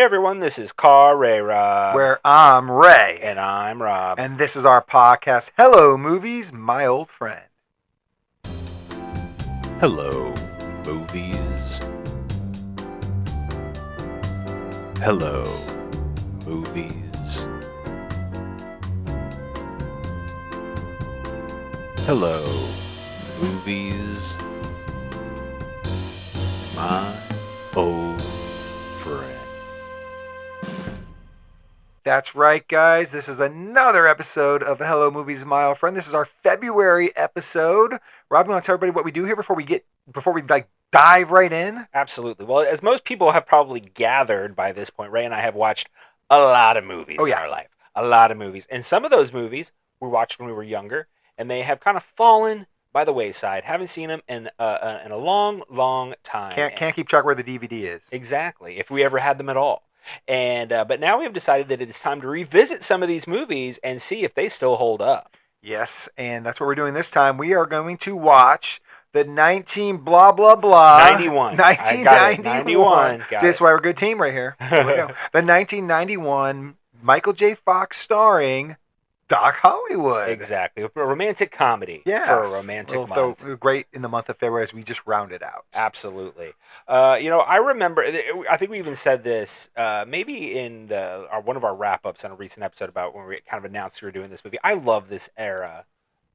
Hey everyone, this is Rob. Where I'm Ray. And I'm Rob. And this is our podcast, Hello Movies, My Old Friend. Hello, movies. Hello, movies. Hello, movies. My old friend. That's right, guys. This is another episode of Hello Movies, My Old Friend. This is our February episode. Rob, you want to tell everybody what we do here before we dive right in? Absolutely. Well, as most people have probably gathered by this point, Ray and I have watched a lot of movies in our life. A lot of movies. And some of those movies we watched when we were younger, and they have kind of fallen by the wayside. Haven't seen them in a long, long time. Can't keep track where the DVD is. Exactly, if we ever had them at all. And but now we have decided that it is time to revisit some of these movies and see if they still hold up. Yes, and that's what we're doing this time. We are going to watch the 1991. See, that's why we're a good team right here. Here we go. The 1991 Michael J. Fox starring Doc Hollywood. Exactly. A romantic comedy for a romantic month. Great in the month of February as we just rounded out. Absolutely. I remember, I think we even said this maybe in one of our wrap-ups on a recent episode about when we kind of announced we were doing this movie. I love this era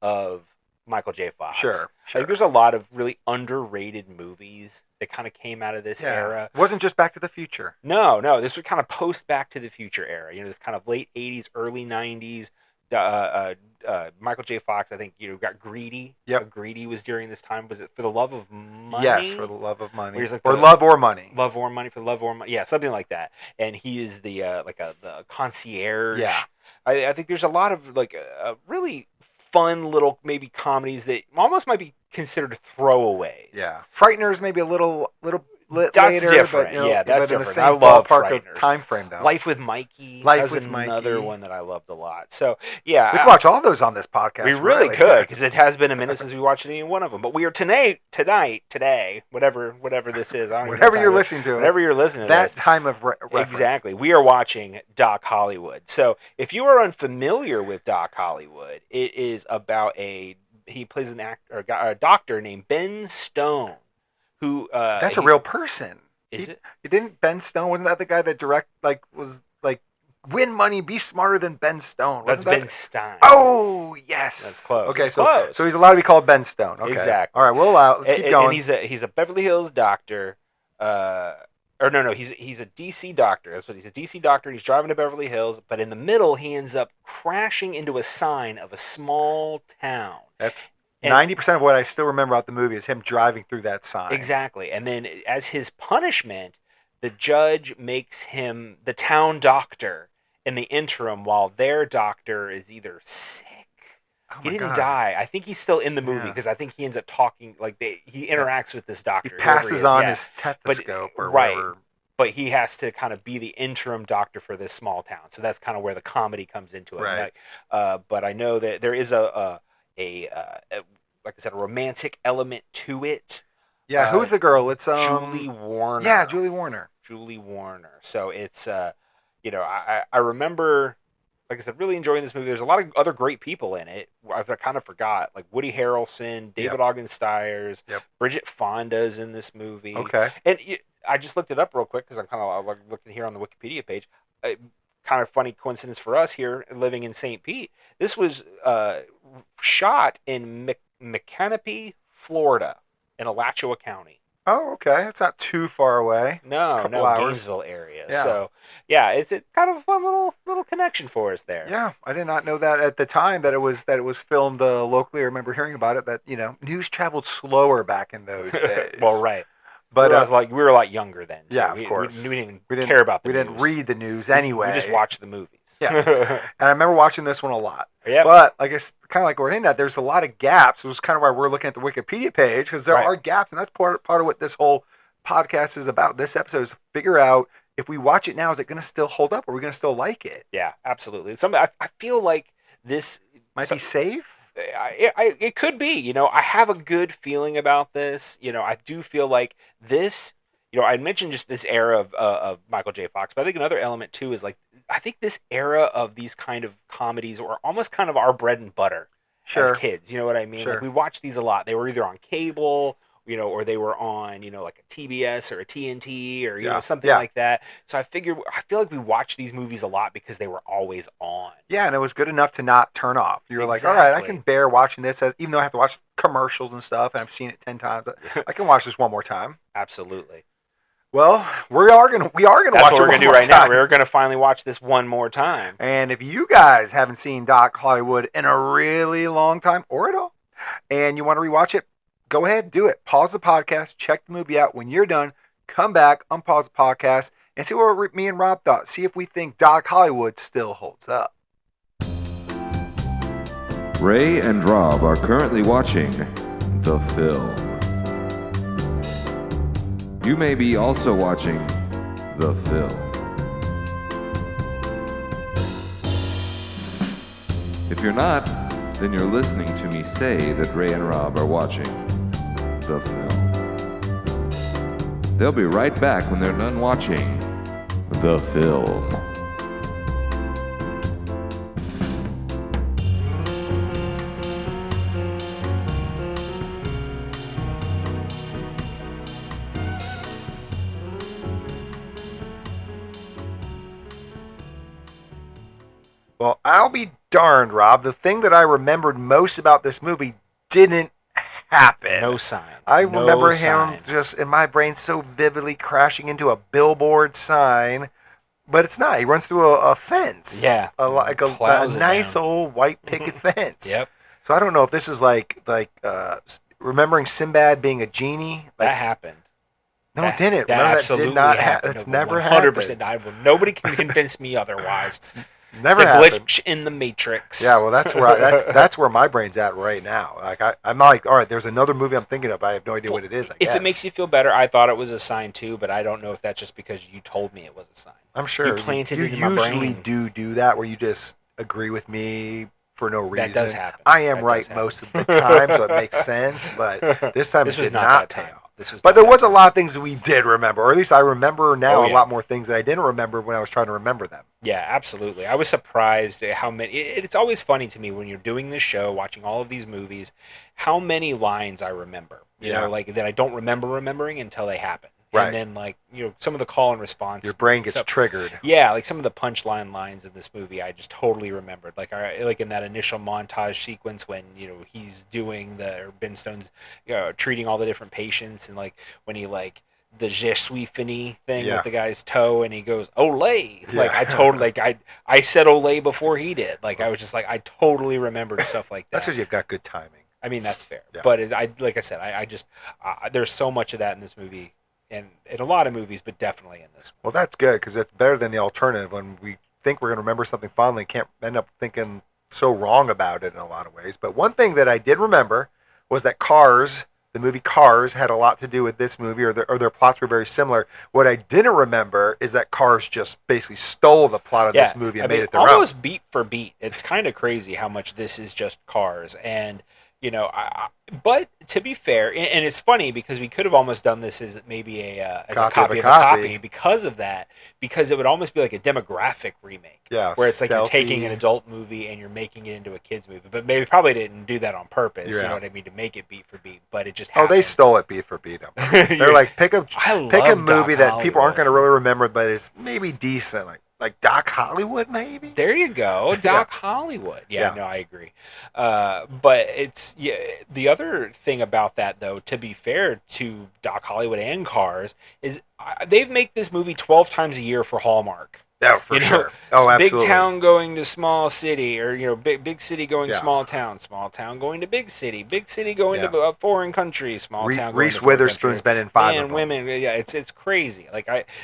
of Michael J. Fox. Sure. I think there's a lot of really underrated movies that kind of came out of this era. It wasn't just Back to the Future. No. This was kind of post Back to the Future era. This kind of late 80s, early 90s. Michael J. Fox, I think, got Greedy. Yep. Greedy was during this time. Was it For the Love of Money? Yes, For the Love of Money. Love or Money. Love or Money, For the Love or Money. Yeah, something like that. And he is the the concierge. Yeah. I think there's a lot of really fun little maybe comedies that almost might be considered throwaways. Yeah. Frighteners maybe a little that's later, different. But, that's but in different. the same I love ballpark Frighteners. of time frame, though. Life with Mikey. Another one that I loved a lot. So yeah, we could watch all those on this podcast. We really could, because it has been a minute since we watched any one of them. But we are today, whatever this is, whenever you're listening to that time of reference. Exactly. We are watching Doc Hollywood. So if you are unfamiliar with Doc Hollywood, it is about he plays a doctor named Ben Stone. Who that's a real person. Is it? Didn't Ben Stone? Wasn't that the guy that was win money, be smarter than Ben Stone? That's Ben Stein. Oh yes, that's close. Okay, close. So he's allowed to be called Ben Stone. Okay, exactly. All right, we'll allow. Let's keep going. And he's a Beverly Hills doctor. He's a DC doctor. That's what he's a DC doctor. And he's driving to Beverly Hills, but in the middle, he ends up crashing into a sign of a small town. That's 90% of what I still remember about the movie is him driving through that sign. Exactly. And then as his punishment, the judge makes him the town doctor in the interim while their doctor is either sick. He didn't die. I think he's still in the movie because I think he ends up talking, he interacts with this doctor. He passes on his stethoscope or whatever. But he has to kind of be the interim doctor for this small town. So that's kind of where the comedy comes into it. Right. But I know that there is like I said, a romantic element to it. Yeah, who's the girl? It's Julie Warner. Yeah, Julie Warner. So it's I remember, like I said, really enjoying this movie. There's a lot of other great people in it. I kind of forgot, like Woody Harrelson, David Ogden Stiers, Bridget Fonda's in this movie. Okay. And I just looked it up real quick because I'm kind of looking here on the Wikipedia page. Kind of funny coincidence for us here living in St. Pete. This was shot in McKinney, Florida, in Alachua County. Oh, okay. It's not too far away. No, Gainesville area. Yeah. So, it's kind of a fun little connection for us there. Yeah, I did not know that at the time that it was filmed locally. I remember hearing about it. That news traveled slower back in those days. Well, right. But we were a lot younger then. Too. Yeah, of course. We didn't care about the news. We didn't read the news anyway. We just watched the movies. Yeah, and I remember watching this one a lot. Yeah. But I guess kind of like we're hinting at, there's a lot of gaps. It was kind of why we're looking at the Wikipedia page, because there are gaps, and that's part of what this whole podcast is about. This episode is to figure out, if we watch it now, is it going to still hold up? Are we going to still like it? Yeah, absolutely. I feel like this might be safe. It could be. I have a good feeling about this. I do feel like this I mentioned just this era of Michael J. Fox, but I think another element too is like I think this era of these kind of comedies were almost kind of our bread and butter as Sure. kids. You know what I mean? Like Sure. we watched these a lot. They were either on cable, or they were on, like a TBS or a TNT or Yeah. something Yeah. like that. So I feel like we watched these movies a lot because they were always on. Yeah, and it was good enough to not turn off. You were like, all right, I can Exactly. bear watching this, even though I have to watch commercials and stuff, and I've seen it 10 times. I can watch this one more time. Absolutely. Well, we are gonna That's watch what it we're one gonna do more right now. time. We're gonna finally watch this one more time. And if you guys haven't seen Doc Hollywood in a really long time or at all, and you want to rewatch it, go ahead, do it. Pause the podcast, check the movie out. When you're done, come back, unpause the podcast, and see what me and Rob thought. See if we think Doc Hollywood still holds up. Ray and Rob are currently watching the film. You may be also watching the film. If you're not, then you're listening to me say that Ray and Rob are watching the film. They'll be right back when they're done watching the film. Well, I'll be darned, Rob. The thing that I remembered most about this movie didn't happen. No sign. I No remember him sign. just in my brain so vividly crashing into a billboard sign, but it's not. He runs through a fence. Yeah. Like a Plows it nice down. old white picket fence. Yep. So I don't know if this is like remembering Sinbad being a genie. Like, That happened. no, it didn't. That Remember, absolutely that did not happened. That's never happened. 100%. Nobody can convince me otherwise. Never it's a happened. glitch in the Matrix. Yeah, well, that's where that's where my brain's at right now. Like I'm like, all right, there's another movie I'm thinking of. I have no idea what it is. If it makes you feel better, I thought it was a sign too, but I don't know if that's just because you told me it was a sign. I'm sure you planted you it in my usually brain. do that where you just agree with me for no reason. That does happen. I am That right does happen. most of the time, so it makes sense. But this time This it was did not not that pay time. off. This was But not there that was a time. lot of things that we did remember, or at least I remember now Oh, a yeah. lot more things that I didn't remember when I was trying to remember them. Yeah, absolutely. I was surprised at how many. It's always funny to me when you're doing this show, watching all of these movies, how many lines I remember. You Yeah. know, like that I don't remember remembering until they happen. Right. And then, like, some of the call and response. Your brain gets stuff. triggered. Yeah, like some of the punchline lines in this movie, I just totally remembered. Like in that initial montage sequence when he's doing or Ben Stone's treating all the different patients, and like when he like the je suis fini thing Yeah. with the guy's toe, and he goes Olay. Yeah. Like I totally I said Olay before he did. Like I was just like I totally remembered stuff like that. That's because you've got good timing. I mean that's fair, Yeah. but like I said, I just there's so much of that in this movie. And in a lot of movies, but definitely in this one. Well, that's good because it's better than the alternative when we think we're going to remember something fondly, can't end up thinking so wrong about it in a lot of ways. But one thing that I did remember was that Cars, the movie Cars, had a lot to do with this movie, or their plots were very similar. What I didn't remember is that Cars just basically stole the plot of this movie and made it their own. Almost beat for beat. It's kind of crazy how much this is just Cars. And but to be fair, and it's funny because we could have almost done this as maybe a copy of a copy because of that, because it would almost be like a demographic remake. Yeah, where it's like you're stealthy. taking an adult movie and you're making it into a kids movie, but maybe probably didn't do that on purpose. Yeah. You know what I mean, to make it beat for beat, but it just Oh, happened. they stole it beat for beat. They're like pick a love movie Doc that people aren't going to Hollywood. really remember, but is maybe decent, like Doc Hollywood, maybe. There you go, Doc Yeah. Hollywood. Yeah. No, I agree. But it's the other thing about that, though. To be fair to Doc Hollywood and Cars, is they've made this movie 12 times a year for Hallmark. Yeah, for sure. Oh, big absolutely. town going to small city, or big city going Yeah. small town going to big city going to a foreign country, small town. Going Reese to foreign Witherspoon's country. been in 5 Man, of them. women, yeah, it's crazy.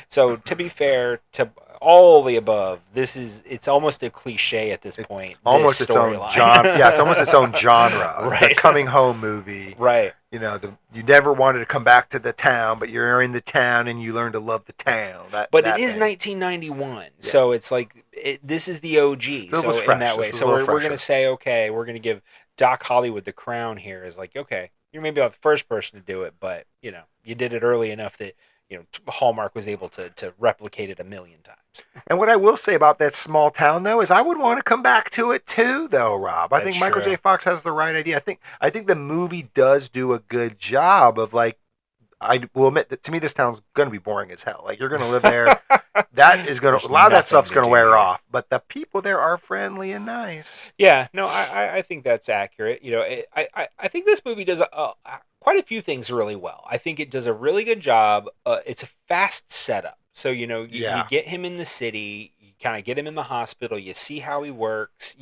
So to be fair to all the above, it's almost a cliche at this point. Almost this its own storyline. genre. Yeah, it's almost its own genre. Right. The coming home movie. Right. You never wanted to come back to the town, but you're in the town and you learn to love the town. But it is 1991, so it's like this is the OG. Still so was in fresh. that This way, was a so little we're fresher. gonna say okay, we're gonna give Doc Hollywood the crown here. Is like okay, you're maybe not the first person to do it, but you did it early enough that Hallmark was able to replicate it a million times. And what I will say about that small town, though, is I would want to come back to it too, though, Rob. I think Michael J. Fox has the right idea. I think the movie does do a good job of like. I will admit that to me, this town's going to be boring as hell. Like, you're going to live there. That is going to, a lot of that stuff's going to wear off. But the people there are friendly and nice. Yeah, no, I think that's accurate. I think this movie does quite a few things really well. I think it does a really good job. It's a fast setup. So, you get him in the city, you kind of get him in the hospital, you see how he works.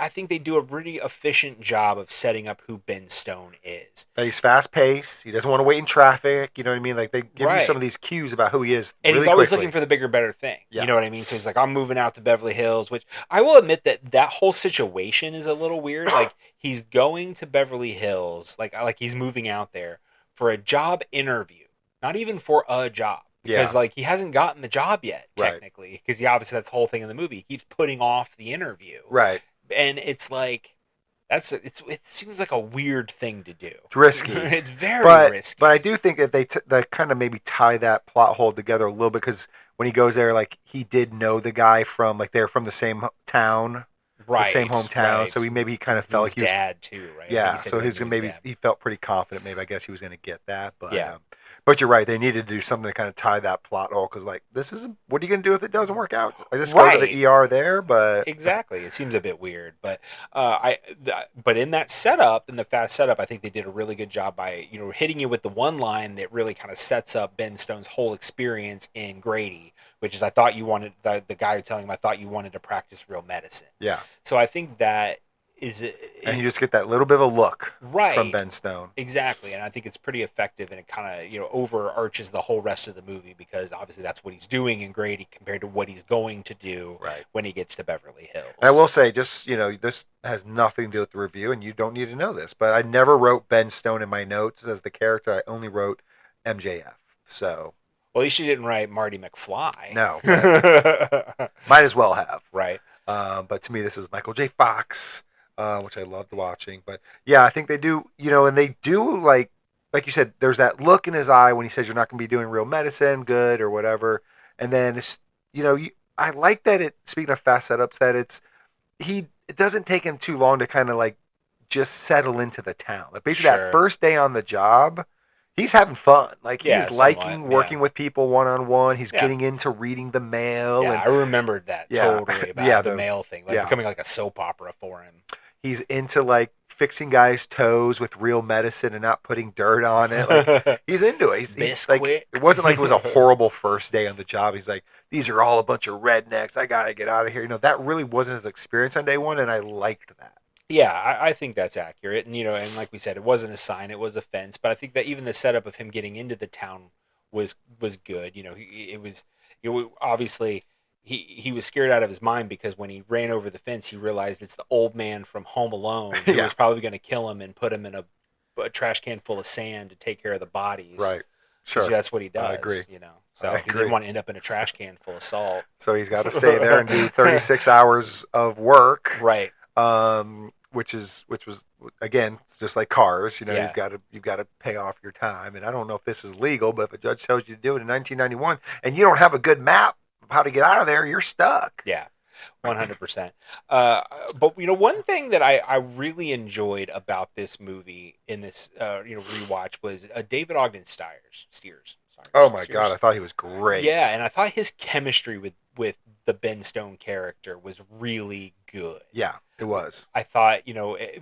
I think they do a really efficient job of setting up who Ben Stone is. That he's fast paced. He doesn't want to wait in traffic. You know what I mean? Like, they give you some of these cues about who he is. And really he's always quickly. looking for the bigger, better thing. Yeah. You know what I mean? So he's like, I'm moving out to Beverly Hills, which I will admit that whole situation is a little weird. Like, he's going to Beverly Hills, like he's moving out there for a job interview, not even for a job. Because like he hasn't gotten the job yet, technically. Because obviously that's the whole thing in the movie. He keeps putting off the interview. Right. And it's like it seems like a weird thing to do. It's risky. It's very risky. But I do think that they kind of maybe tie that plot hole together a little bit, because when he goes there, like, he did know the guy from, like, they're from the same town, the same hometown. Right. So he kind of felt like he was dad too, right? Yeah. So he felt pretty confident. Maybe I guess he was going to get that. But but you're right. They needed to do something to kind of tie that plot hole, because like, what are you going to do if it doesn't work out? I just go to the ER there, but exactly, it seems a bit weird. But but in that setup, in the fast setup, I think they did a really good job by hitting you with the one line that really kind of sets up Ben Stone's whole experience in Grady, which is, I thought you wanted the guy telling him, I thought you wanted to practice real medicine. Yeah. So I think that and you just get that little bit of a look from Ben Stone. Exactly, and I think it's pretty effective, and it kind of overarches the whole rest of the movie, because obviously that's what he's doing in Grady compared to what he's going to do when he gets to Beverly Hills. And I will say, just this has nothing to do with the review, and you don't need to know this, but I never wrote Ben Stone in my notes as the character. I only wrote MJF. So. Well, at least you didn't write Marty McFly. No. Might as well have. Right. But to me, this is Michael J. Fox. Which I loved watching. But yeah, I think they do, and they do, like you said, there's that look in his eye when he says you're not going to be doing real medicine, good, or whatever. And then, I like that speaking of fast setups, that it doesn't take him too long to kind of like just settle into the town. Like, basically that first day on the job, he's having fun. Like, he's liking working with people one-on-one. He's getting into reading the mail. Yeah, and, I remembered that totally about the mail thing. Like, becoming like a soap opera for him. He's into, like, fixing guys' toes with real medicine and not putting dirt on it. Like, he's into it. He's like, it wasn't like it was a horrible first day on the job. He's like, these are all a bunch of rednecks. I got to get out of here. That really wasn't his experience on day one, and I liked that. Yeah, I think that's accurate. And, and like we said, it wasn't a sign, it was a fence. But I think that even the setup of him getting into the town was good. It was obviously he was scared out of his mind, because when he ran over the fence, he realized it's the old man from Home Alone who was probably going to kill him and put him in a trash can full of sand to take care of the bodies. Right. Sure. That's what he does. I agree. So he didn't want to end up in a trash can full of salt. So he's got to stay there and do 36 hours of work. Right. Which was again, it's just like cars. You've got to pay off your time. And I don't know if this is legal, but if a judge tells you to do it in 1991 and you don't have a good map of how to get out of there, you're stuck. Yeah, 100%. But one thing that I really enjoyed about this movie in this rewatch was David Ogden Stiers. Oh my God, I thought he was great. Yeah, and I thought his chemistry with the Ben Stone character was really good. Yeah, it was. I thought,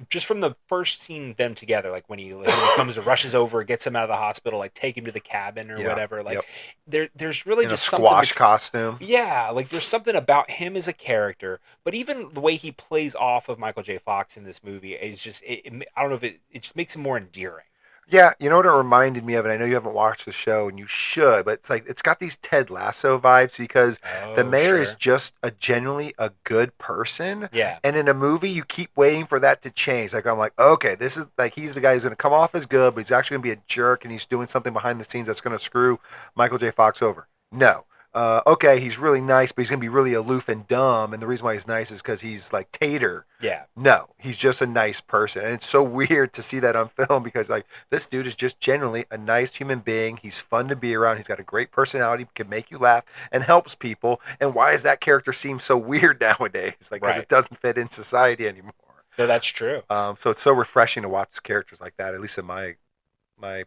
just from the first scene them together, like when he comes and rushes over, gets him out of the hospital, like take him to the cabin or whatever. Like there's really in just a squash costume. Yeah, like there's something about him as a character, but even the way he plays off of Michael J. Fox in this movie is just, I don't know if it just makes him more endearing. Yeah, you know what it reminded me of, and I know you haven't watched the show, and you should, but it's got these Ted Lasso vibes, because the mayor is just genuinely a good person. Yeah. And in a movie, you keep waiting for that to change. Like, I'm like, okay, this is like, he's the guy who's going to come off as good, but he's actually going to be a jerk, and he's doing something behind the scenes that's going to screw Michael J. Fox over. No. okay, he's really nice, but he's gonna be really aloof and dumb, and the reason why he's nice is because he's like Tater. Yeah. No, he's just a nice person, and it's so weird to see that on film because like this dude is just genuinely a nice human being. He's fun to be around. He's got a great personality, can make you laugh, and helps people. And why does that character seem so weird nowadays? Like, because it doesn't fit in society anymore. No, that's true. So it's so refreshing to watch characters like that, at least in my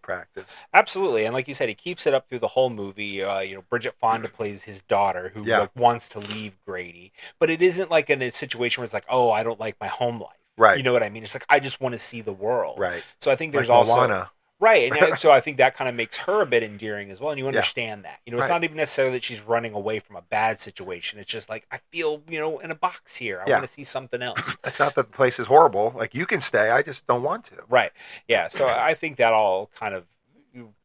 practice. Absolutely, and like you said, he keeps it up through the whole movie. Bridget Fonda plays his daughter, who like, wants to leave Grady, but it isn't like in a situation where it's like, oh, I don't like my home life. Right. You know what I mean? It's like I just want to see the world. Right. So I think there's like also Moana. Right, and so I think that kind of makes her a bit endearing as well, and you understand that. It's not even necessarily that she's running away from a bad situation. It's just like, I feel, in a box here. I want to see something else. It's not that the place is horrible. Like, you can stay. I just don't want to. Right. Yeah, so I think that all kind of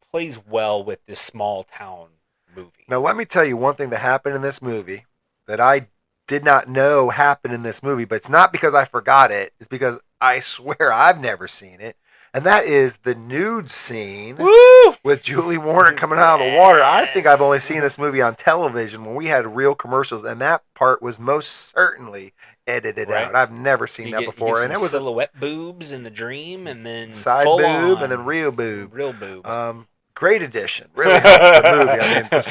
plays well with this small town movie. Now, let me tell you one thing that happened in this movie that I did not know happened in this movie, but it's not because I forgot it. It's because I swear I've never seen it. And that is the nude scene with Julie Warner coming out of the water. I think I've only seen this movie on television when we had real commercials, and that part was most certainly edited out. I've never seen that before. And it was silhouette boobs in the dream, and then side boob, and then real boob. Real boob. Great addition. Really helps the movie. I mean, just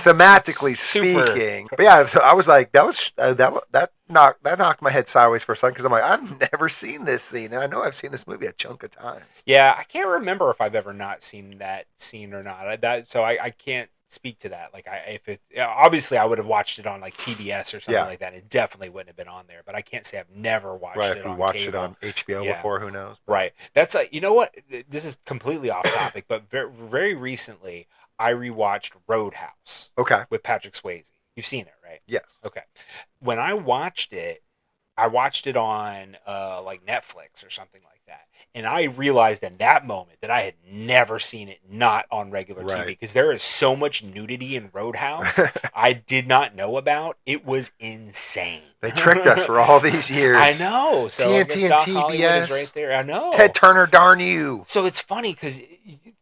thematically speaking. But yeah, so I was like, that knocked my head sideways for a second because I'm like, I've never seen this scene, and I know I've seen this movie a chunk of times. Yeah, I can't remember if I've ever not seen that scene or not. So I can't speak to that. Like, obviously I would have watched it on like TBS or something like that. It definitely wouldn't have been on there. But I can't say I've never watched it. Right, if you watched cable. it on HBO before, who knows? But. Right. That's you know what? This is completely off topic, but very, very recently I rewatched Roadhouse. Okay. With Patrick Swayze. You've seen it, right? Yes. Okay. When I watched it on like Netflix or something like that. And I realized in that moment that I had never seen it not on regular TV because there is so much nudity in Roadhouse I did not know about. It was insane. They tricked us for all these years. I know. So TNT and TBS is right there. I know. Ted Turner, darn you. So it's funny because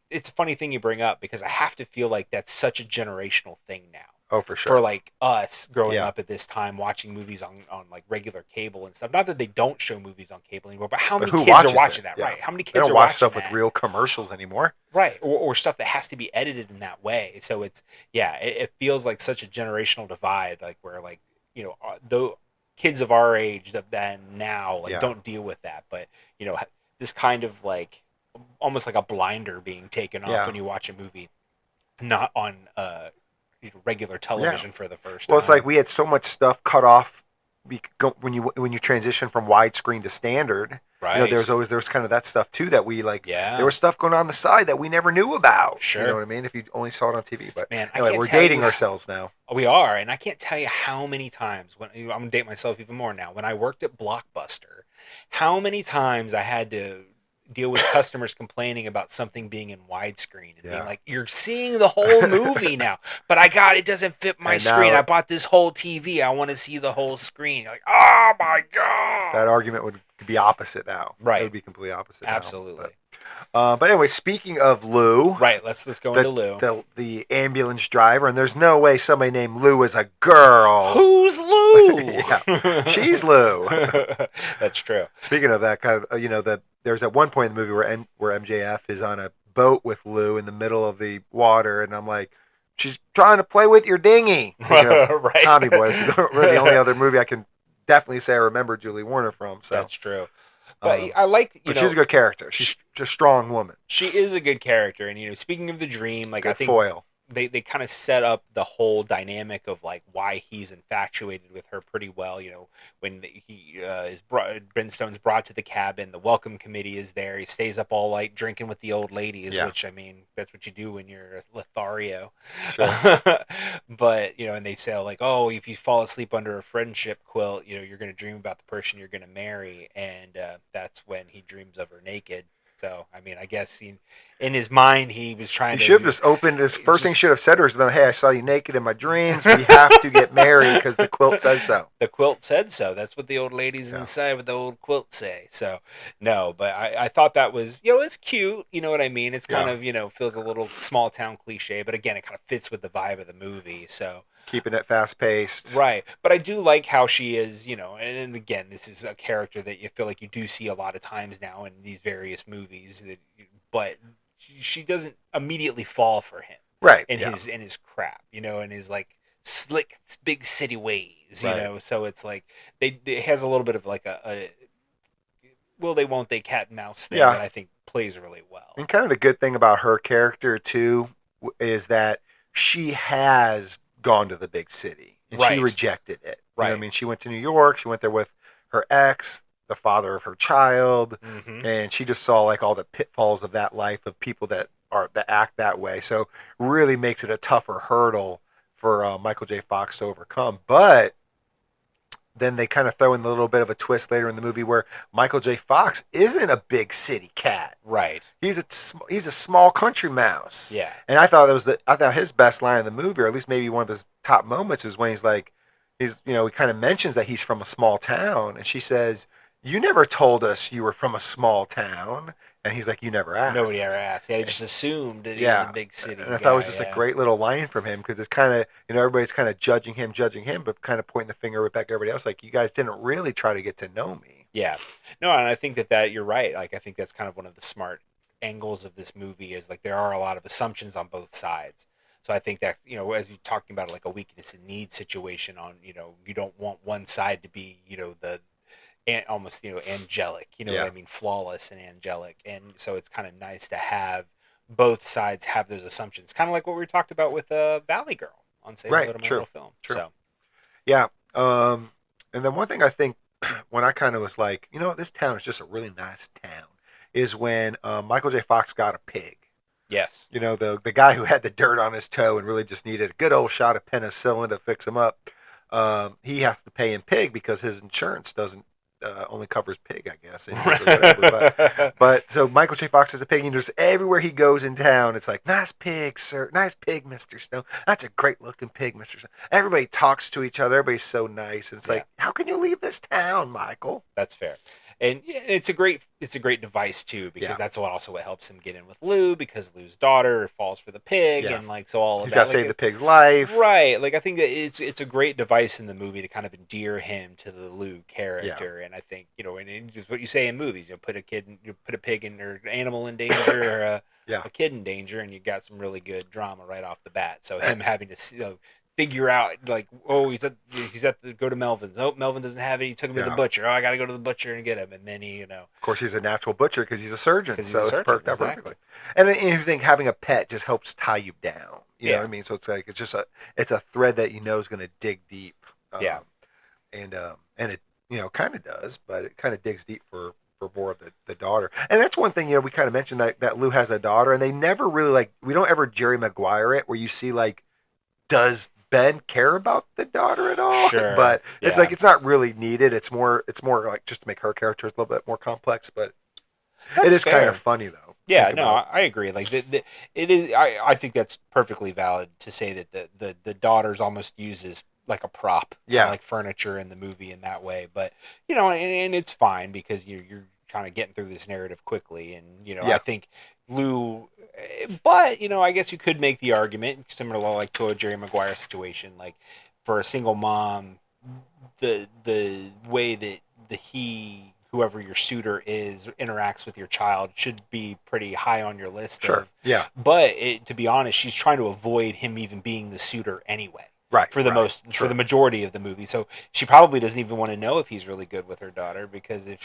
it's a funny thing you bring up because I have to feel like that's such a generational thing now. Oh, for sure. For like us growing up at this time, watching movies on like regular cable and stuff. Not that they don't show movies on cable anymore, but how many kids are watching that? Right? How many kids don't are watch watching stuff that? with real commercials anymore? Right, or stuff that has to be edited in that way. So it's it feels like such a generational divide, like where like the kids of our age that now don't deal with that, but this kind of like almost like a blinder being taken off when you watch a movie not on regular television for the first time. Well, it's like we had so much stuff cut off when you transition from widescreen to standard. Right. There's kind of that stuff too that we like. Yeah. There was stuff going on the side that we never knew about. Sure. You know what I mean? If you only saw it on TV. But man, anyway, we're dating ourselves now. We are, and I can't tell you how many times I'm gonna date myself even more now. When I worked at Blockbuster, how many times I had to deal with customers complaining about something being in widescreen and being like, you're seeing the whole movie now, but it doesn't fit my screen. I bought this whole TV. I want to see the whole screen. You're like, oh my God. That argument would be opposite now. Right. It would be completely opposite. Absolutely. But anyway, speaking of Lou. Right. Let's go into Lou. The ambulance driver, and there's no way somebody named Lou is a girl. Who's Lou? Yeah. She's Lou. That's true. Speaking of that kind of, there's at one point in the movie where MJF is on a boat with Lou in the middle of the water, and I'm like, she's trying to play with your dinghy. Right. Tommy Boy. It's the only other movie I can definitely say I remember Julie Warner from. So that's true. But I like, but she's a good character. She's just a strong woman. She is a good character, and speaking of the dream, like good I think foil. They kind of set up the whole dynamic of like why he's infatuated with her pretty well. When Ben Stone's brought to the cabin, the welcome committee is there. He stays up all night drinking with the old ladies, which I mean that's what you do when you're a Lothario. Sure. But and they say like, oh, if you fall asleep under a friendship quilt, you're going to dream about the person you're going to marry, and that's when he dreams of her naked. So, I mean, I guess in his mind, he was trying He to... should have just opened his first thing he should have said to her is, "Hey, I saw you naked in my dreams. We have to get married because the quilt says so." The quilt said so. That's what the old ladies inside with the old quilt say. So, no, but I thought that was, it's cute. You know what I mean? It's kind of, feels a little small town cliche, but again, it kind of fits with the vibe of the movie. So, keeping it fast paced. Right. But I do like how she is, and again, this is a character that you feel like you do see a lot of times now in these various movies, but she doesn't immediately fall for him. Right. In his crap, in his like slick big city ways, so it's like it has a little bit of like a will they won't they cat and mouse thing that I think plays really well. And kind of the good thing about her character too is that she has gone to the big city and she rejected it. Right. You know what I mean? She went to New York, she went there with her ex, the father of her child, and she just saw like all the pitfalls of that life of people that act that way. So really makes it a tougher hurdle for Michael J. Fox to overcome. But then they kind of throw in a little bit of a twist later in the movie where Michael J. Fox isn't a big city cat. Right. He's a small country mouse. Yeah. And I thought his best line in the movie, or at least maybe one of his top moments, is when he kind of mentions that he's from a small town, and she says, "You never told us you were from a small town." And he's like, "You never asked." Nobody ever asked. Yeah, he just assumed that he was a big city. And I thought it was just a great little line from him because it's kind of, everybody's kind of judging him, but kind of pointing the finger right back at everybody else. Like, you guys didn't really try to get to know me. Yeah. No, and I think that you're right. Like, I think that's kind of one of the smart angles of this movie is like there are a lot of assumptions on both sides. So I think that, as you're talking about like a weakness and need situation on, you don't want one side to be, almost angelic, what I mean, flawless and angelic, and so it's kind of nice to have both sides have those assumptions, kind of like what we talked about with Valley Girl on Say Hello to My Little Film. True. So and then one thing I think when I kind of was like, this town is just a really nice town, is when Michael J. Fox got a pig. Yes. The guy who had the dirt on his toe and really just needed a good old shot of penicillin to fix him up. He has to pay in pig because his insurance doesn't only covers pig, I guess. Or whatever. But so Michael J. Fox has a pig, and just everywhere he goes in town, it's like, "Nice pig, sir. Nice pig, Mr. Snow. That's a great looking pig, Mr. Snow." Everybody talks to each other. Everybody's so nice. And it's like, how can you leave this town, Michael? That's fair. And it's a great device too, because that's what helps him get in with Lou, because Lou's daughter falls for the pig, and like so all of he's that. He's got to save the pig's life, right? Like I think that it's a great device in the movie to kind of endear him to the Lou character, and I think and just what you say in movies, put a pig in or animal in danger, or a kid in danger, and you got some really good drama right off the bat. So him having to figure out like, oh, he's at the go to Melvin's. Oh, Melvin doesn't have it. He took him to the butcher. Oh, I got to go to the butcher and get him. And then he, Of course, he's a natural butcher because he's a surgeon, so it's perked out perfectly. And you think having a pet just helps tie you down. You know what I mean? So it's like it's a thread that is going to dig deep. And it kind of does, but it kind of digs deep for more of the daughter. And that's one thing we kind of mentioned that Lou has a daughter, and they never really we don't ever Jerry Maguire it where you see does Ben care about the daughter at all? Sure. But it's it's not really needed. It's more like just to make her character a little bit more complex, but it is kind of funny though. Yeah, no, I agree. Like it is. I think that's perfectly valid to say that the daughter's almost uses like a prop, like furniture in the movie in that way. But and it's fine because you're kind of getting through this narrative quickly, and I think Lou. But I guess you could make the argument similar to a Jerry Maguire situation, like for a single mom, the way that whoever your suitor is interacts with your child should be pretty high on your list. Sure. But to be honest, she's trying to avoid him even being the suitor anyway. Right. For the majority of the movie. So she probably doesn't even want to know if he's really good with her daughter, because if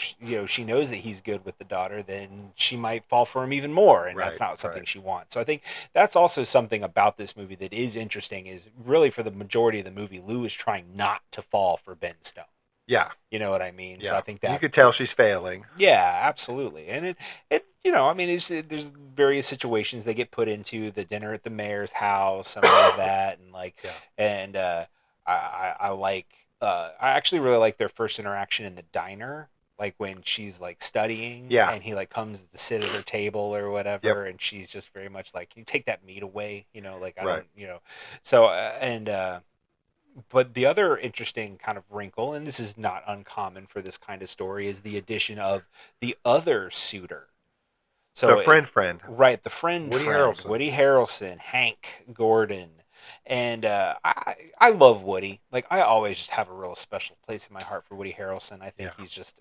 she knows that he's good with the daughter, then she might fall for him even more, and that's not something she wants. So I think that's also something about this movie that is interesting, is really for the majority of the movie, Lou is trying not to fall for Ben Stone. Yeah. You know what I mean? Yeah. So I think that you could tell she's failing. Yeah, absolutely. And it there's various situations they get put into, the dinner at the mayor's house and all of that, and I actually really like their first interaction in the diner like when she's like studying, Yeah. and he like comes to sit at her table or whatever, and she's just very much like, you take that meat away, like I don't, so but the other interesting kind of wrinkle, and this is not uncommon for this kind of story, is the addition of the other suitor. So the friend. Right, the friend. Woody Harrelson. Woody Harrelson, Hank Gordon. And I love Woody. Like, I always just have a real special place in my heart for Woody Harrelson. I think he's just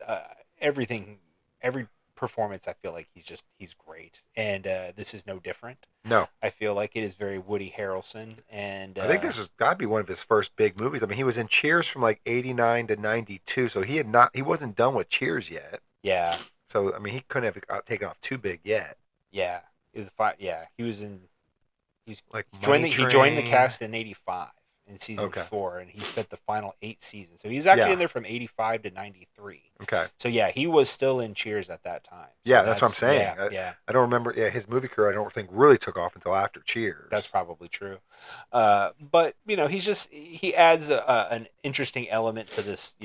everything, every performance, I feel like he's great. And this is no different. No. I feel like it is very Woody Harrelson. And I think this has got to be one of his first big movies. I mean, he was in Cheers from like 89 to 92, so he wasn't done with Cheers yet. Yeah. So, I mean, he couldn't have taken off too big yet. Yeah. He was in... He joined the cast in 85 in season 4, and he spent the final 8 seasons. So he was actually in there from 85 to 93. Okay. So yeah, he was still in Cheers at that time. So yeah, that's what I'm saying. Yeah. I don't remember. Yeah, his movie career I don't think really took off until after Cheers. That's probably true. But he adds an interesting element to this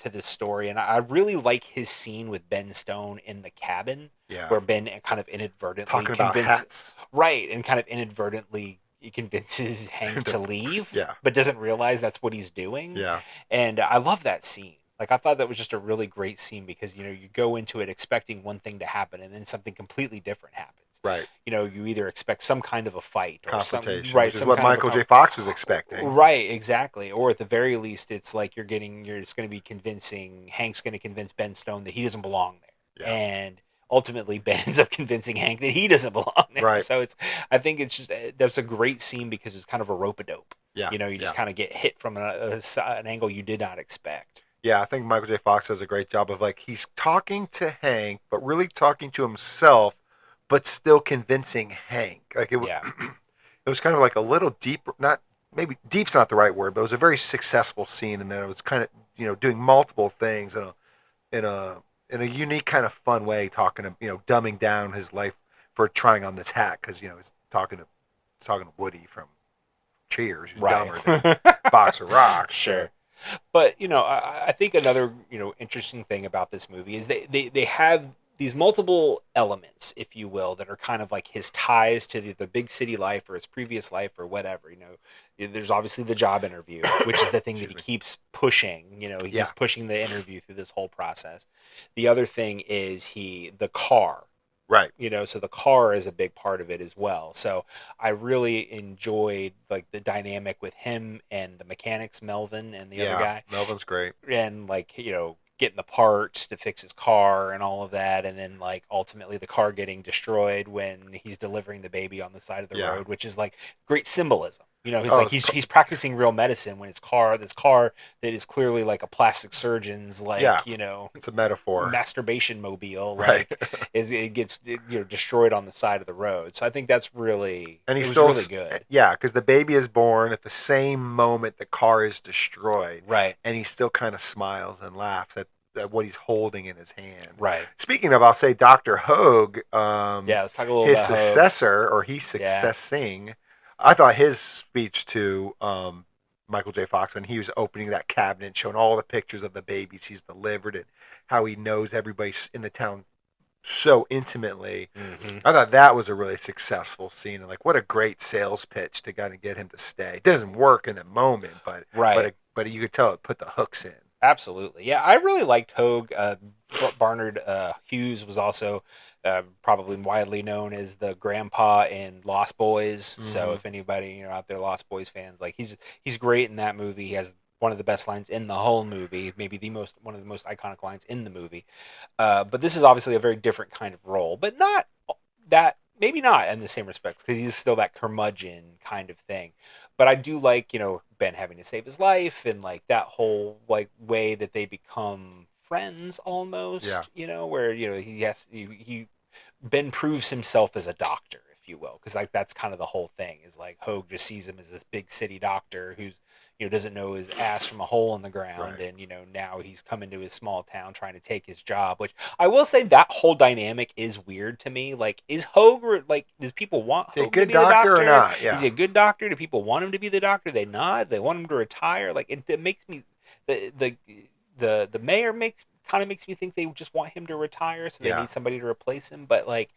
to this story, and I really like his scene with Ben Stone in the cabin. Yeah. Where Ben kind of inadvertently talking about hats. Right, and kind of inadvertently he convinces Hank to leave, but doesn't realize that's what he's doing. Yeah. And I love that scene. Like, I thought that was just a really great scene because, you go into it expecting one thing to happen and then something completely different happens. Right. You either expect some kind of a fight or confrontation, right, which is what Michael J. Fox was expecting. Right, exactly. Or at the very least, it's like you're just going to be convincing, Hank's going to convince Ben Stone that he doesn't belong there. Yeah. And ultimately Ben ends up convincing Hank that he doesn't belong there. Right. So I think it's just, that's a great scene because it's kind of a rope-a-dope. Yeah. You just kind of get hit from an angle you did not expect. Yeah, I think Michael J. Fox does a great job of, like, he's talking to Hank, but really talking to himself, but still convincing Hank. Like, it was kind of like a little deep, maybe deep's not the right word, but it was a very successful scene, and then it was kind of, doing multiple things in a unique kind of fun way, talking to, dumbing down his life for trying on this hat, because, he's talking to Woody from Cheers, who's dumber than Boxer Rock. Sure. But, I think another, interesting thing about this movie is they have these multiple elements, if you will, that are kind of like his ties to the big city life or his previous life or whatever. There's obviously the job interview, which is the thing that he keeps pushing. He keeps pushing the interview through this whole process. The other thing is the car. Right. So the car is a big part of it as well. So I really enjoyed like the dynamic with him and the mechanics, Melvin and the other guy. Melvin's great. And like, getting the parts to fix his car and all of that, and then like ultimately the car getting destroyed when he's delivering the baby on the side of the road, which is like great symbolism. He's practicing real medicine when this car that is clearly like a plastic surgeon's it's a metaphor, masturbation mobile, it gets destroyed on the side of the road. So I think that's really really good. Yeah, because the baby is born at the same moment the car is destroyed, right? And he still kind of smiles and laughs at what he's holding in his hand. Right. Speaking of, I'll say Dr. Hogue, let's talk a little his about successor, or he's successing. I thought his speech to Michael J. Fox when he was opening that cabinet, showing all the pictures of the babies he's delivered and how he knows everybody in the town so intimately. Mm-hmm. I thought that was a really successful scene, and like what a great sales pitch to kind of get him to stay. It doesn't work in the moment, but you could tell it put the hooks in. Absolutely. Yeah, I really liked Hogue. Barnard Hughes was also probably widely known as the grandpa in Lost Boys. Mm-hmm. So if anybody out there, Lost Boys fans, like he's great in that movie. He has one of the best lines in the whole movie, maybe one of the most iconic lines in the movie. But this is obviously a very different kind of role, but not that, maybe not in the same respects, because he's still that curmudgeon kind of thing. But I do like, Ben having to save his life and like that whole like way that they become friends almost, where, Ben proves himself as a doctor, if you will. Cause like, that's kind of the whole thing is like Hogue just sees him as this big city doctor who's, doesn't know his ass from a hole in the ground. Right. And, now he's coming to his small town trying to take his job, which I will say that whole dynamic is weird to me. Like, is Hogue, like, does people want Hogue to be the doctor or not? Yeah. Is he a good doctor? Do people want him to be the doctor? They not? They want him to retire? Like, it makes me, the mayor kind of makes me think they just want him to retire, so they need somebody to replace him. But like,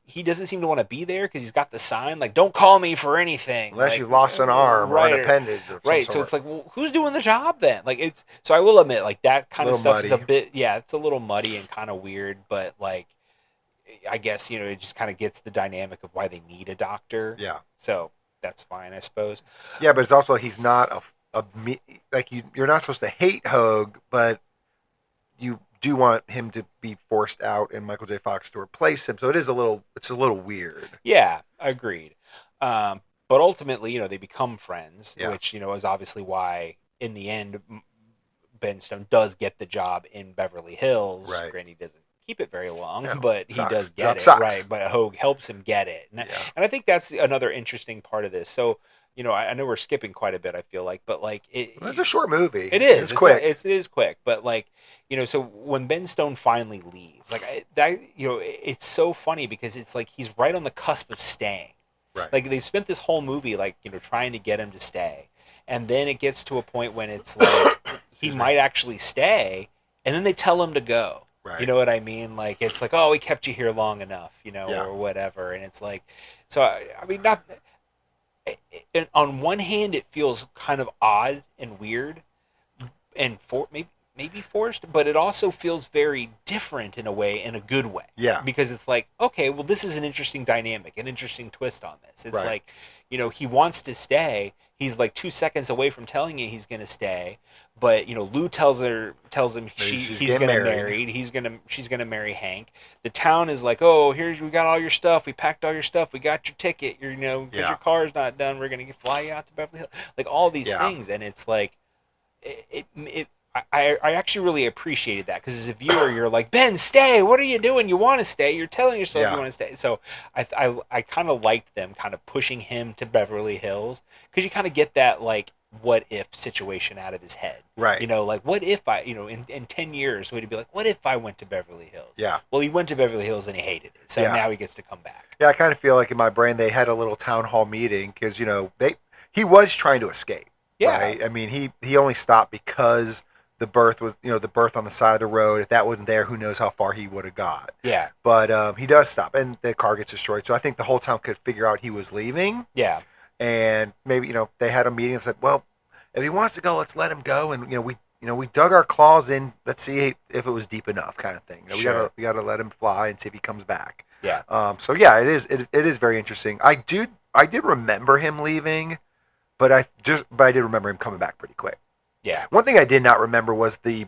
he doesn't seem to want to be there because he's got the sign like, "Don't call me for anything." Unless like, you lost an arm or an appendage or something. Right. So it's like, well, who's doing the job then? Like, it's so I will admit, like that kind of stuff is a bit, it's a little muddy and kind of weird, but like, I guess it just kind of gets the dynamic of why they need a doctor. Yeah. So that's fine, I suppose. Yeah, but it's also he's not like you're not supposed to hate Hogue, but you do want him to be forced out and Michael J. Fox to replace him. So it's a little weird. Yeah, agreed. But ultimately, they become friends, which is obviously why in the end Ben Stone does get the job in Beverly Hills. Right. Granny doesn't keep it very long, but he does get it. Right. But Hogue helps him get it. And I think that's another interesting part of this. So, I know we're skipping quite a bit, I feel like, but like it's a short movie. It is. It's quick. It is quick, but like, so when Ben Stone finally leaves, like it's so funny because it's like he's right on the cusp of staying. Right. Like they've spent this whole movie like, trying to get him to stay. And then it gets to a point when it's like he might actually stay, and then they tell him to go. Right. You know what I mean? Like it's like, oh, we kept you here long enough, or whatever. And it's like, so I mean, not. And on one hand, it feels kind of odd and weird, and maybe forced, but it also feels very different in a way, in a good way. Yeah. Because it's like, okay, well, this is an interesting dynamic, an interesting twist on this. It's like, he wants to stay. He's like 2 seconds away from telling you he's going to stay, but Lou tells him he's going to marry. She's going to marry Hank. The town is like, oh, we got all your stuff. We packed all your stuff. We got your ticket. Because your car's not done. We're going to fly you out to Beverly Hills. Like all these things, and it's like, I actually really appreciated that because as a viewer, you're like, Ben, stay. What are you doing? You want to stay. You're telling yourself you want to stay. So I kind of liked them kind of pushing him to Beverly Hills because you kind of get that like what if situation out of his head. Right. Like what if I, in 10 years, would he be like, what if I went to Beverly Hills? Yeah. Well, he went to Beverly Hills and he hated it. So now he gets to come back. Yeah, I kind of feel like in my brain they had a little town hall meeting because, he was trying to escape. Yeah. Right? I mean, he only stopped because the birth was, the birth on the side of the road. If that wasn't there, who knows how far he would have got. Yeah. But he does stop, and the car gets destroyed. So I think the whole town could figure out he was leaving. Yeah. And maybe, they had a meeting and said, well, if he wants to go, let's let him go. And, we dug our claws in. Let's see if it was deep enough kind of thing. We gotta let him fly and see if he comes back. Yeah. So yeah, it is very interesting. I did remember him leaving, but I did remember him coming back pretty quick. Yeah. One thing I did not remember was the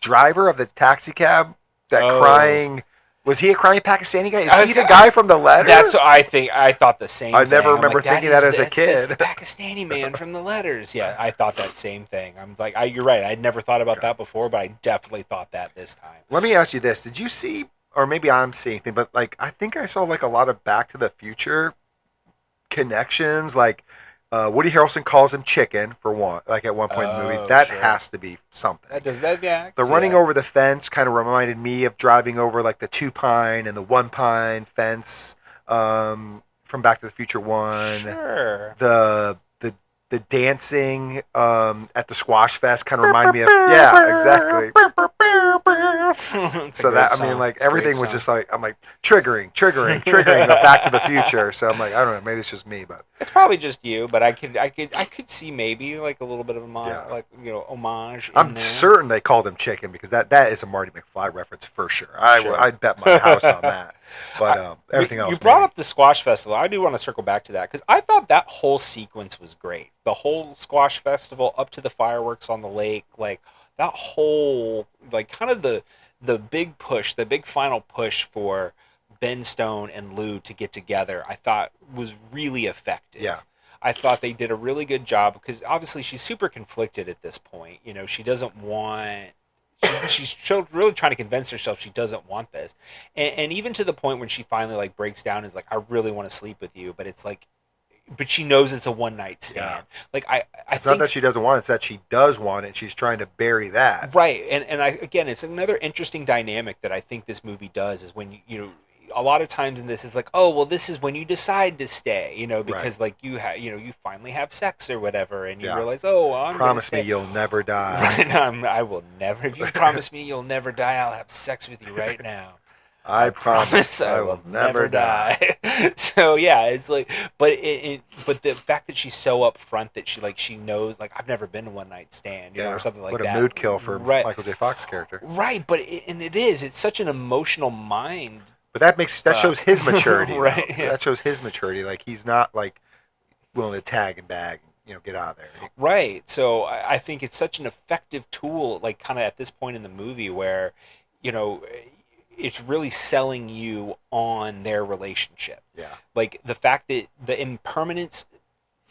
driver of the taxi cab crying. Was he a crying Pakistani guy? Is he the guy from the letter? That's what I think. I thought the same thing. I never remember thinking that as a kid. That's the Pakistani man from the letters. Yeah, I thought that same thing. I'm like, you're right. I'd never thought about that before, but I definitely thought that this time. Let me ask you this. Did you see, or maybe I'm seeing things, but like I think I saw like a lot of Back to the Future connections, like Woody Harrelson calls him chicken for one, like at one point in the movie. That has to be something. The running over the fence kind of reminded me of driving over like the 2-pine and the 1-pine fence from Back to the Future 1. Sure. The dancing at the squash fest kind of reminded me of exactly. So that I mean like everything was just like I'm like triggering of Back to the Future. So I'm like I don't know, maybe it's just me, but it's probably just you. But I could see maybe like a little bit of homage. I'm certain they called him chicken because that is a Marty McFly reference for sure. I'd bet my house on that. But everything else. You brought up the squash festival. I do want to circle back to that because I thought that whole sequence was great. The whole squash festival up to the fireworks on the lake, like that whole like kind of the big push, the big final push for Ben Stone and Lou to get together, I thought was really effective. Yeah. I thought they did a really good job because obviously she's super conflicted at this point. She doesn't want. She's really trying to convince herself she doesn't want this, and even to the point when she finally like breaks down and is like, I really want to sleep with you, but it's like, but she knows it's a one-night stand. Yeah. Like it's not that she doesn't want it; it's that she does want it. She's trying to bury that. Right, and again, it's another interesting dynamic that I think this movie does is when a lot of times in this, it's like, oh, well, this is when you decide to stay, because Right. like you finally have sex or whatever, and you Yeah. realize, oh, well, I'm gonna Promise me stay. you'll never die. Right, I will never. If you promise me you'll never die, I'll have sex with you right now. I I promise promise I I will will never never die. die. So yeah, it's like, but the fact that she's so upfront that she knows, like, I've never been to one night stand, or Yeah. something like What a that. mood kill for Right, Michael J. Fox's character. right. But and it is. It's such an emotional mind But that shows fuck. his maturity though. Right. Yeah. That shows his maturity. Like he's not like willing to tag and bag, get out of there. Right. So I think it's such an effective tool, like kind of at this point in the movie where, you know, it's really selling you on their relationship. Yeah. Like the fact that the impermanence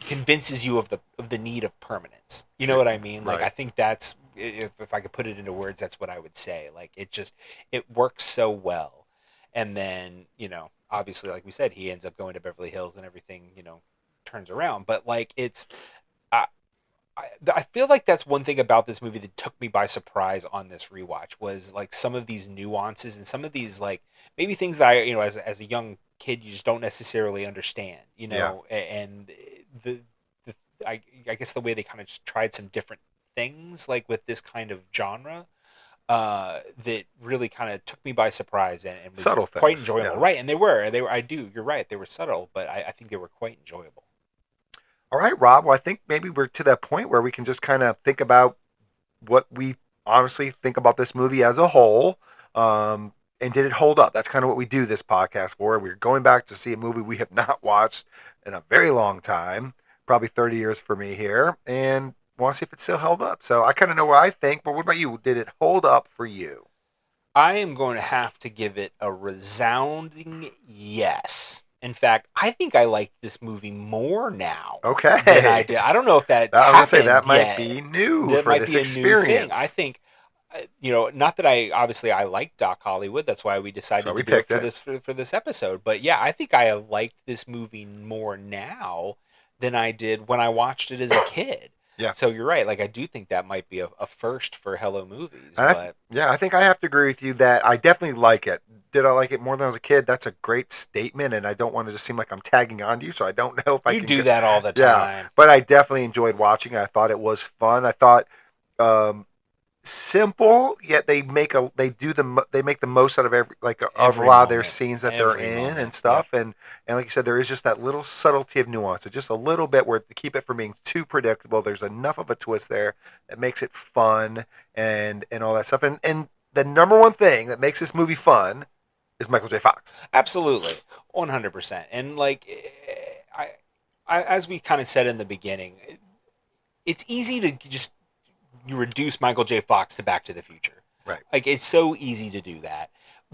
convinces you of the need of permanence. You know what I mean? Like Right. I think that's, if I could put it into words, that's what I would say. Like it works so well. And then, obviously, like we said, he ends up going to Beverly Hills and everything, turns around. But like I, I feel like that's one thing about this movie that took me by surprise on this rewatch was like some of these nuances and some of these like maybe things that I, as a young kid, you just don't necessarily understand, and the I guess the way they kind of just tried some different things like with this kind of genre, that really kind of took me by surprise and was Subtle quite things, enjoyable. yeah. Right. And you're right. They were subtle, but I think they were quite enjoyable. All right, Rob. Well, I think maybe we're to that point where we can just kind of think about what we honestly think about this movie as a whole. And did it hold up? That's kind of what we do this podcast for. We're going back to see a movie we have not watched in a very long time, probably 30 years for me here, and want to see if it still held up. So I kind of know what I think, but what about you? Did it hold up for you? I am going to have to give it a resounding yes. In fact, I think I like this movie more now Okay. than I did. I don't know if that's I was gonna say happened that might yet. be new That for might this be a new thing. experience. I think, not that I like Doc Hollywood. That's why we decided So we to do it picked for this episode. But yeah, I think I liked this movie more now than I did when I watched it as a kid. Yeah. So you're right. Like I do think that might be a first for Hello Movies. And I think I have to agree with you that I definitely like it. Did I like it more than I was a kid? That's a great statement, and I don't want to just seem like I'm tagging on to you, so I don't know if I you can do that all the time. Yeah, but I definitely enjoyed watching it. I thought it was fun. I thought simple, yet they make the most out of of a lot of their scenes that they're in and stuff. Yep. And like you said, there is just that little subtlety of nuance. So just a little bit where to keep it from being too predictable. There's enough of a twist there that makes it fun and all that stuff. And the number one thing that makes this movie fun is Michael J. Fox. Absolutely, 100%. And like I as we kind of said in the beginning, it's easy to just you reduce Michael J. Fox to Back to the Future. Right. Like it's so easy to do that.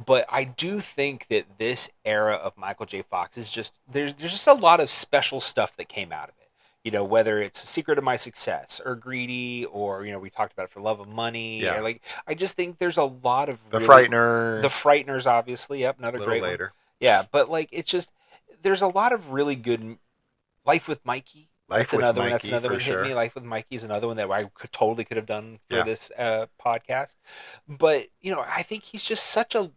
But I do think that this era of Michael J. Fox is just there's just a lot of special stuff that came out of it. Whether it's The Secret of My Success or Greedy or we talked about it, For Love of Money. Yeah. Or like I just think there's a lot of The Frighteners. The Frighteners, obviously. Yep, another great later. One. Yeah, but like it's just there's a lot of really good Life with Mikey. That's another one that hit me. Life with Mikey is another one that I totally could have done for this podcast. But, I think he's just such a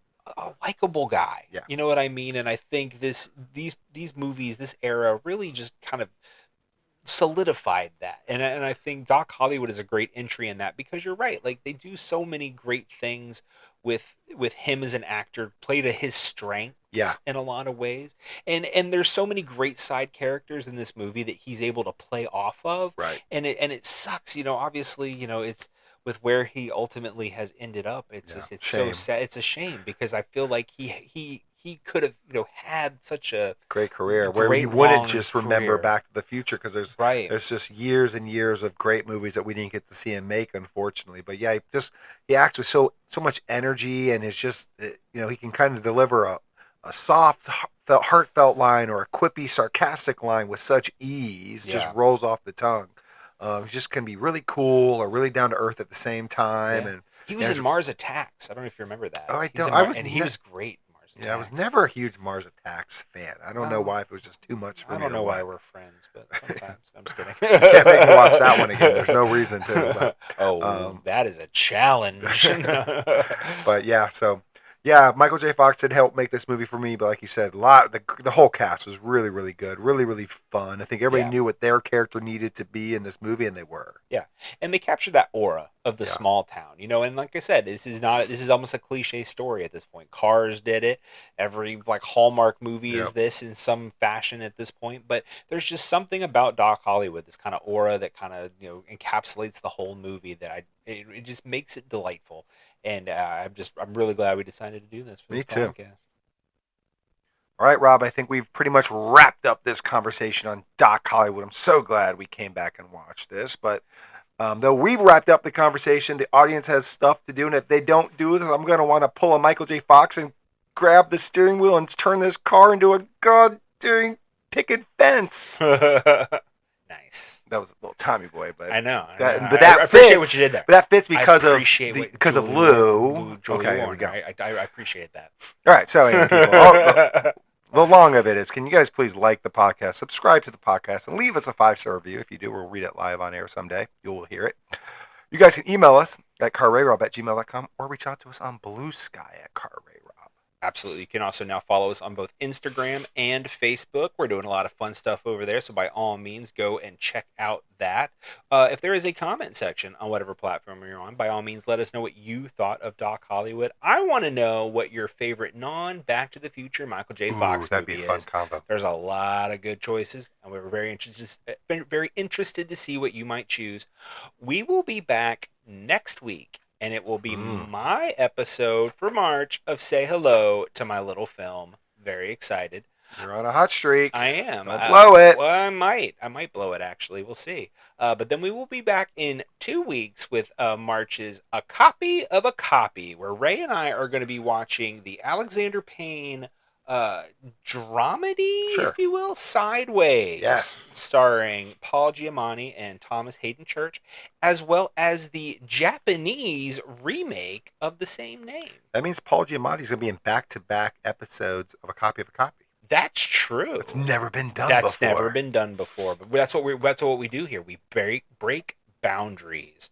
likable guy. Yeah. You know what I mean? And I think these movies, this era really just kind of solidified that. And I think Doc Hollywood is a great entry in that because you're right. Like they do so many great things with him as an actor, play to his strengths in a lot of ways. And there's so many great side characters in this movie that he's able to play off of. Right. And it sucks, obviously, it's with where he ultimately has ended up. It's so sad. It's a shame because I feel like he could have, had such a great career where he wouldn't just remember Back to the Future because there's just years and years of great movies that we didn't get to see him make, unfortunately. But yeah, he acts with so much energy and is just, he can kind of deliver a soft, heartfelt line or a quippy, sarcastic line with such ease, just rolls off the tongue. He just can be really cool or really down to earth at the same time. Yeah. And he was in Mars Attacks. I don't know if you remember that. Oh, I don't. He was great. Yeah, I was never a huge Mars Attacks fan. I don't know why, if it was just too much for me. I don't know why we're friends, but sometimes I'm just kidding. You can't make me watch that one again. There's no reason to. But, that is a challenge. But yeah, so Yeah, Michael J. Fox did help make this movie for me, but like you said, the whole cast was really, really good, really, really fun. I think everybody knew what their character needed to be in this movie, and they were. Yeah, and they captured that aura of the small town, and like I said, this is almost a cliche story at this point. Cars did it. Every Hallmark movie is this in some fashion at this point, but there's just something about Doc Hollywood, this kind of aura that kind of encapsulates the whole movie that it just makes it delightful. And I'm really glad we decided to do this for this podcast. All right, Rob, I think we've pretty much wrapped up this conversation on Doc Hollywood. I'm so glad we came back and watched this. But though we've wrapped up the conversation, the audience has stuff to do. And if they don't do this, I'm going to want to pull a Michael J. Fox and grab the steering wheel and turn this car into a goddamn picket fence. Nice. That was a little Tommy Boy, but I know. But that I appreciate what you did there. But that fits because of Lou. Okay, there we go. I appreciate that. All right, so anyway, people, the long of it is, can you guys please like the podcast, subscribe to the podcast, and leave us a 5-star review? If you do, we'll read it live on air someday. You will hear it. You guys can email us at carrayrob@gmail.com or reach out to us on Blue Sky at carrayrob. Absolutely. You can also now follow us on both Instagram and Facebook. We're doing a lot of fun stuff over there, so by all means, go and check out that. If there is a comment section on whatever platform you're on, by all means, let us know what you thought of Doc Hollywood. I want to know what your favorite non-Back to the Future Michael J. Fox that'd movie be a fun is. combo. There's a lot of good choices, and we're very interested to see what you might choose. We will be back next week. And it will be my episode for March of Say Hello to My Little Film. Very excited. You're on a hot streak. I am. Don't blow it. Well, I might blow it, actually. We'll see. But then we will be back in 2 weeks with March's A Copy of a Copy, where Ray and I are going to be watching the Alexander Payne dramedy, if you will, Sideways. Yes. Starring Paul Giamatti and Thomas Hayden Church, as well as the Japanese remake of the same name. That means Paul Giamatti's going to be in back-to-back episodes of A Copy of a Copy. That's true. It's never been done before. That's never been done before. But that's what we do here. We break boundaries.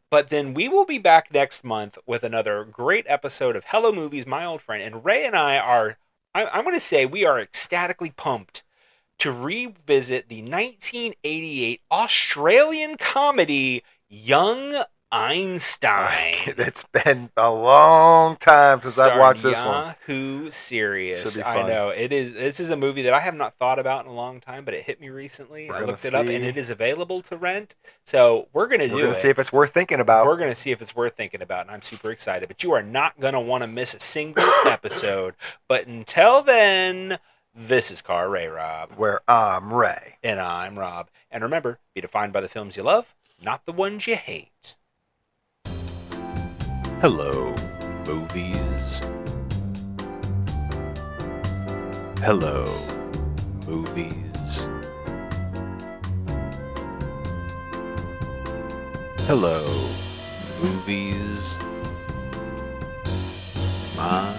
But then we will be back next month with another great episode of Hello Movies, My Old Friend. And Ray and I are, I'm going to say, we are ecstatically pumped to revisit the 1988 Australian comedy Young Einstein. It's been a long time since I've watched this one. Yahoo Serious. Should be fun. I know it is. This is a movie that I have not thought about in a long time, but it hit me recently. I looked it up, and it is available to rent. So we're gonna see if it's worth thinking about. We're gonna see if it's worth thinking about, and I'm super excited. But you are not gonna want to miss a single episode. But until then, this is Car Ray Rob, where I'm Ray, and I'm Rob. And remember, be defined by the films you love, not the ones you hate. Hello, movies. Hello, movies. Hello, movies. My